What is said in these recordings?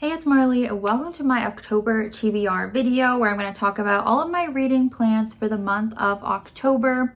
Hey, it's Marley. Welcome to my October TBR video where I'm going to talk about all of my reading plans for the month of October.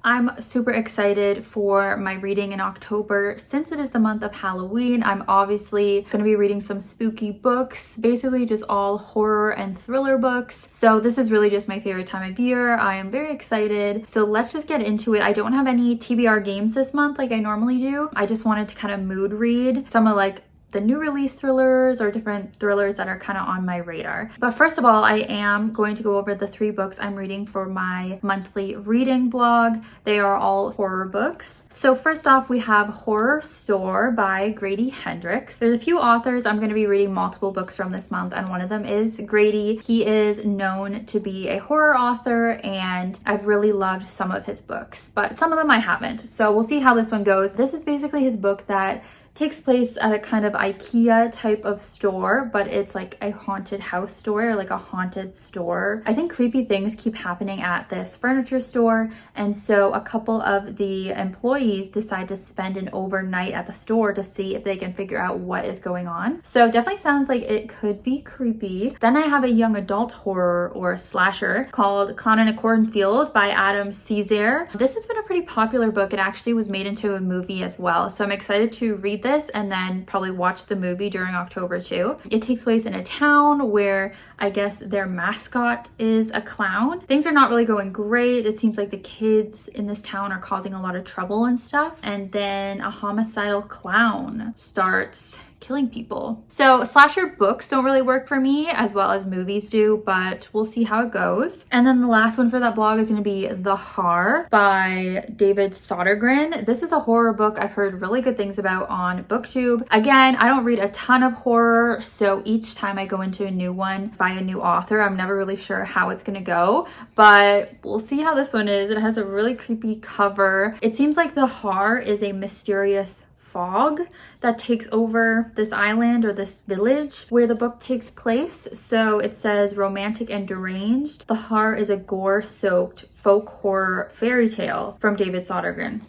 I'm super excited for my reading in October. Since it is the month of Halloween, I'm obviously going to be reading some spooky books, basically just all horror and thriller books. So this is really just my favorite time of year. I am very excited. So let's just get into it. I don't have any TBR games this month like I normally do. I just wanted to kind of mood read some of like the new release thrillers or different thrillers that are kind of on my radar. But first of all, I am going to go over the 3 books I'm reading for my monthly reading blog. They are all horror books. So first off, we have Horrorstor by Grady Hendrix. There's a few authors I'm going to be reading multiple books from this month, and one of them is Grady. He is known to be a horror author, and I've really loved some of his books, but some of them I haven't. So we'll see how this one goes. This is basically his book that takes place at a kind of IKEA type of store, but it's like a haunted house store, like a haunted store. I think creepy things keep happening at this furniture store, and so a couple of the employees decide to spend an overnight at the store to see if they can figure out what is going on. So definitely sounds like it could be creepy. Then I have a young adult horror or slasher called Clown in a Cornfield by Cesare. This has been a pretty popular book. It actually was made into a movie as well, so I'm excited to read this and then probably watch the movie during October too. It takes place in a town where I guess their mascot is a clown. Things are not really going great. It seems like the kids in this town are causing a lot of trouble and stuff. And then a homicidal clown starts killing people. So slasher books don't really work for me as well as movies do, but we'll see how it goes. And then the last one for that blog is going to be The Haar by David Sodergren. This is a horror book I've heard really good things about on BookTube. Again, I don't read a ton of horror, so each time I go into a new one by a new author, I'm never really sure how it's going to go, but we'll see how this one is. It has a really creepy cover. It seems like The Haar is a mysterious fog that takes over this island or this village where the book takes place. So it says romantic and deranged. The Haar is a gore-soaked folk horror fairy tale from David Sodergren.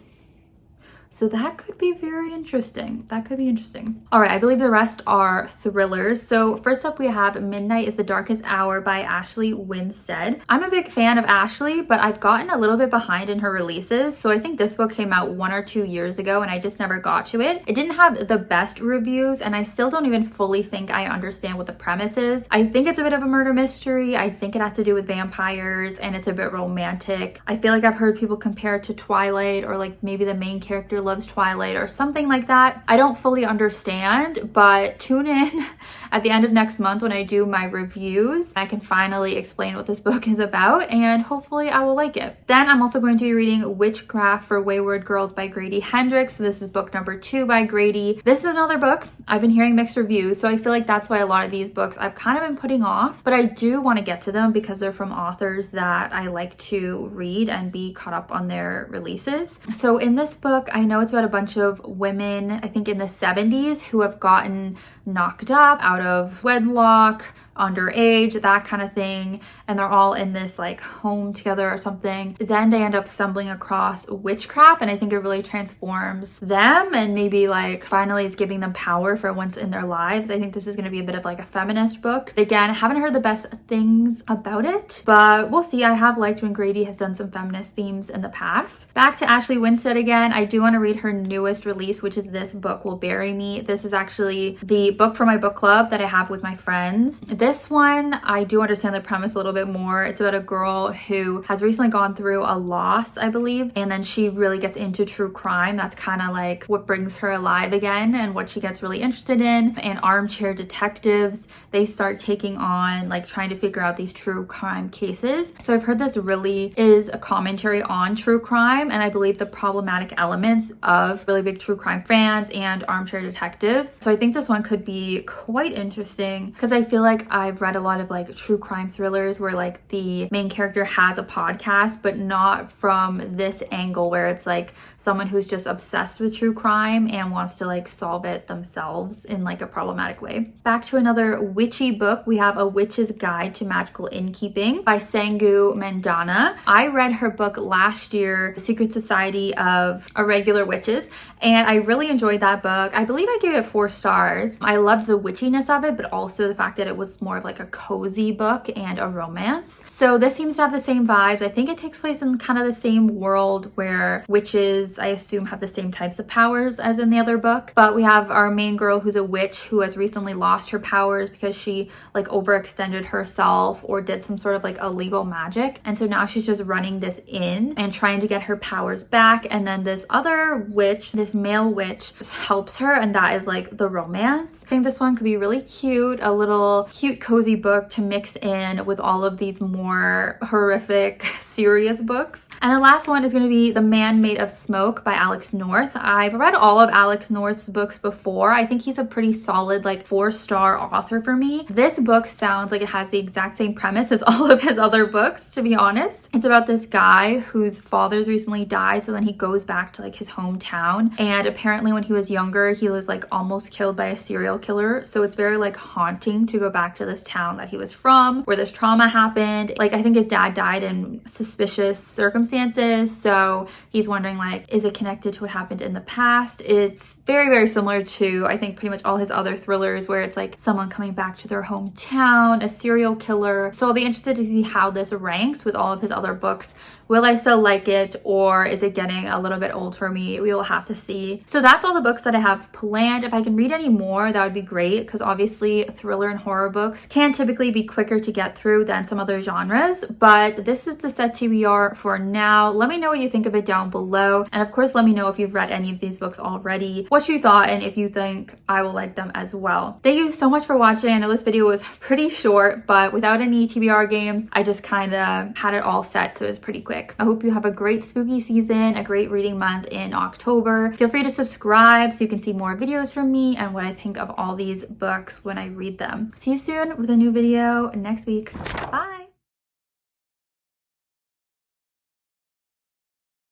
So that could be very interesting. That could be interesting. All right, I believe the rest are thrillers. So first up we have Midnight is the Darkest Hour by Ashley Winstead. I'm a big fan of Ashley, but I've gotten a little bit behind in her releases. So I think this book came out 1 or 2 years ago and I just never got to it. It didn't have the best reviews and I still don't even fully think I understand what the premise is. I think it's a bit of a murder mystery. I think it has to do with vampires and it's a bit romantic. I feel like I've heard people compare it to Twilight, or like maybe the main character loves Twilight or something like that. I don't fully understand, but tune in at the end of next month when I do my reviews. I can finally explain what this book is about and hopefully I will like it. Then I'm also going to be reading Witchcraft for Wayward Girls by Grady Hendrix. So this is book number 2 by Grady. This is another book I've been hearing mixed reviews, so I feel like that's why a lot of these books I've kind of been putting off, but I do want to get to them because they're from authors that I like to read and be caught up on their releases. So in this book, I know it's about a bunch of women, I think in the 70s, who have gotten knocked up out of wedlock, underage, that kind of thing, and they're all in this like home together or something. Then they end up stumbling across witchcraft, and I think it really transforms them and maybe like finally is giving them power for once in their lives. I think this is going to be a bit of like a feminist book. Again, I haven't heard the best things about it, but we'll see. I have liked when Grady has done some feminist themes in the past. Back to Ashley Winstead again. I do want to read her newest release, which is This Book Will Bury Me. This is actually the book for my book club that I have with my friends. This one, I do understand the premise a little bit more. It's about a girl who has recently gone through a loss, I believe, and then she really gets into true crime. That's kind of like what brings her alive again and what she gets really interested in. And armchair detectives, they start taking on like trying to figure out these true crime cases. So I've heard this really is a commentary on true crime and I believe the problematic elements of really big true crime fans and armchair detectives. So I think this one could be quite interesting because I feel like I've read a lot of like true crime thrillers where like the main character has a podcast, but not from this angle where it's like someone who's just obsessed with true crime and wants to like solve it themselves in like a problematic way. Back to another witchy book, we have A Witch's Guide to Magical Innkeeping by Sangu Mandanna. I read her book last year, Secret Society of Irregular regular witches, and I really enjoyed that book. I believe I gave it 4 stars. I loved the witchiness of it, but also the fact that it was more of like a cozy book and a romance. So this seems to have the same vibes. I think it takes place in kind of the same world where witches, I assume, have the same types of powers as in the other book. But we have our main girl who's a witch who has recently lost her powers because she like overextended herself or did some sort of like illegal magic. And so now she's just running this inn and trying to get her powers back. And then this other witch, this male witch, helps her, and that is like the romance. I think this one could be really cute, a little cute cozy book to mix in with all of these more horrific serious books. And the last one is going to be The Man Made of Smoke by Alex North. I've read all of Alex North's books before. I think he's a pretty solid like 4-star author for me. This book sounds like it has the exact same premise as all of his other books, to be honest. It's about this guy whose father's recently died, so then he goes back to like his hometown, and apparently when he was younger he was like almost killed by a serial killer. So it's very like haunting to go back to this town that he was from, where this trauma happened. Like I think his dad died in suspicious circumstances, so he's wondering like, is it connected to what happened in the past? It's very, very similar to I think pretty much all his other thrillers where it's like someone coming back to their hometown, a serial killer. So I'll be interested to see how this ranks with all of his other books. Will I still like it, or is it getting a little bit old for me? We will have to see. So that's all the books that I have planned. If I can read any more, that would be great, because obviously thriller and horror books can typically be quicker to get through than some other genres. But this is the set TBR for now. Let me know what you think of it down below. And of course, let me know if you've read any of these books already, what you thought, and if you think I will like them as well. Thank you so much for watching. I know this video was pretty short, but without any TBR games, I just kind of had it all set, so it was pretty quick. I hope you have a great spooky season, a great reading month in October. Feel free to subscribe so you can see more videos from me and what I think of all these books when I read them. See you soon with a new video next week. Bye!